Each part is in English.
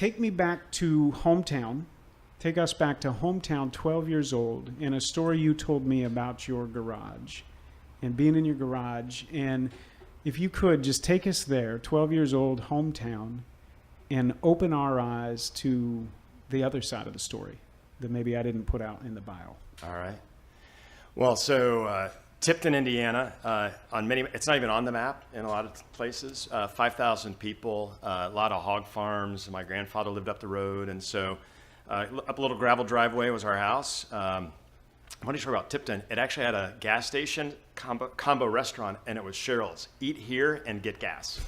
take me back to hometown. Take us back to hometown, 12 years old, and a story you told me about your garage and being in your garage. And if you could just take us there, 12 years old, hometown, and open our eyes to the other side of the story that maybe I didn't put out in the bio. All right. Well, so Tipton, Indiana, it's not even on the map in a lot of places. 5,000 people, a lot of hog farms. My grandfather lived up the road, and so up a little gravel driveway was our house. Funny story about Tipton, it actually had a gas station combo restaurant, and it was Cheryl's. Eat here and get gas.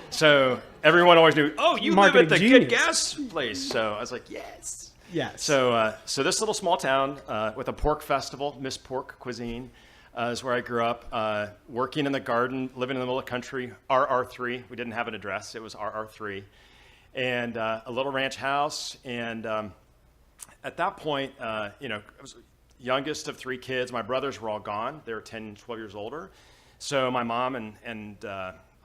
So everyone always knew, oh, you live at the good gas place. So I was like, yes. Yes. So this little small town with a pork festival, Miss Pork Cuisine, is where I grew up, working in the garden, living in the middle of the country, RR3. We didn't have an address. It was RR3. And a little ranch house. And at that point, I was youngest of 3 kids. My brothers were all gone. They were 10, 12 years older. So my mom and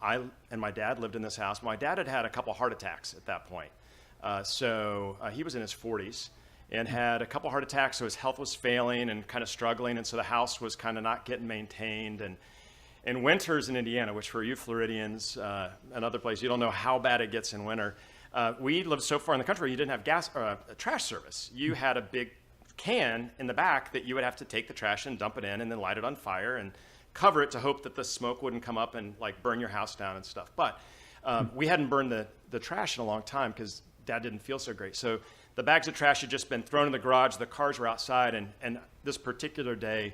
I and my dad lived in this house. My dad had a couple heart attacks at that point. So he was in his 40s and had a couple heart attacks. So his health was failing and kind of struggling. And so the house was kind of not getting maintained. And winters in Indiana, which for you Floridians and other places, you don't know how bad it gets in winter. We lived so far in the country, you didn't have gas or trash service. You had a big can in the back that you would have to take the trash and dump it in and then light it on fire and cover it to hope that the smoke wouldn't come up and like burn your house down and stuff. But we hadn't burned the trash in a long time because Dad didn't feel so great. So the bags of trash had just been thrown in the garage. The cars were outside. And this particular day,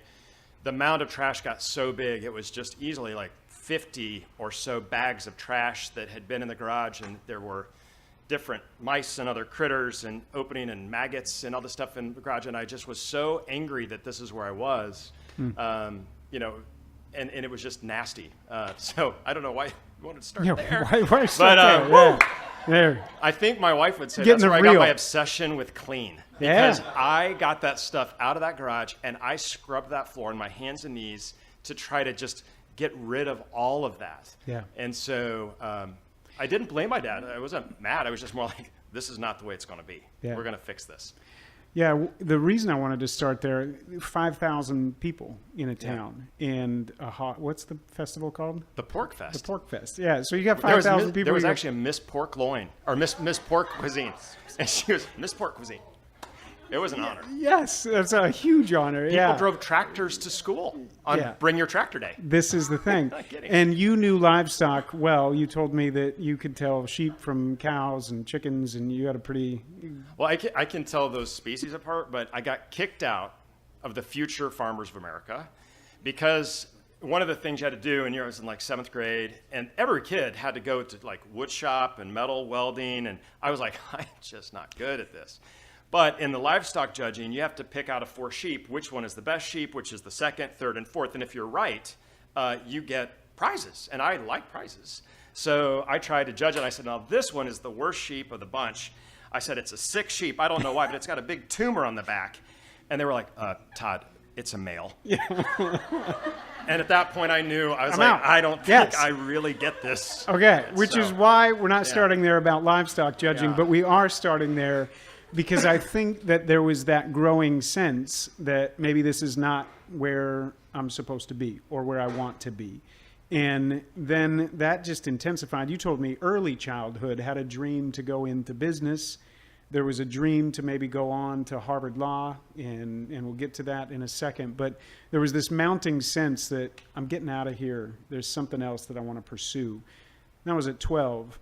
the amount of trash got so big, it was just easily like 50 or so bags of trash that had been in the garage. And there were different mice and other critters and opening and maggots and all this stuff in the garage. And I just was so angry that this is where I was, and it was just nasty. So I don't know why you wanted to start there. Why start there? There. I think my wife would say Getting that's where I real. got my obsession with clean. Because I got that stuff out of that garage and I scrubbed that floor on my hands and knees to try to just get rid of all of that. Yeah. And so I didn't blame my dad. I wasn't mad. I was just more like, this is not the way it's going to be. Yeah. We're going to fix this. Yeah, the reason I wanted to start there, 5,000 people in a town, and what's the festival called? The Pork Fest. The Pork Fest, yeah. So you got 5,000 people. There was actually a Miss Pork Loin, or Miss Pork Cuisine, and she was Miss Pork Cuisine. It was an honor. Yes, that's a huge honor. People drove tractors to school on Bring Your Tractor Day. This is the thing. Not kidding. And you knew livestock well. You told me that you could tell sheep from cows and chickens, and you had a pretty... Well, I can tell those species apart, but I got kicked out of the Future Farmers of America because one of the things you had to do, and I was in like 7th grade, and every kid had to go to like wood shop and metal welding, and I was like, I'm just not good at this. But in the livestock judging, you have to pick out of 4 sheep, which one is the best sheep, which is the 2nd, 3rd, and 4th. And if you're right, you get prizes. And I like prizes. So I tried to judge it. I said, now this one is the worst sheep of the bunch. I said, it's a sick sheep. I don't know why, but it's got a big tumor on the back. And they were like, Todd, it's a male. Yeah. And at that point, I knew, I was out. I don't think I really get this. Okay, which is why we're not starting there about livestock judging, but we are starting there because I think that there was that growing sense that maybe this is not where I'm supposed to be or where I want to be. And then that just intensified. You told me early childhood had a dream to go into business. There was a dream to maybe go on to Harvard Law, and we'll get to that in a second. But there was this mounting sense that I'm getting out of here. There's something else that I want to pursue. That was at 12.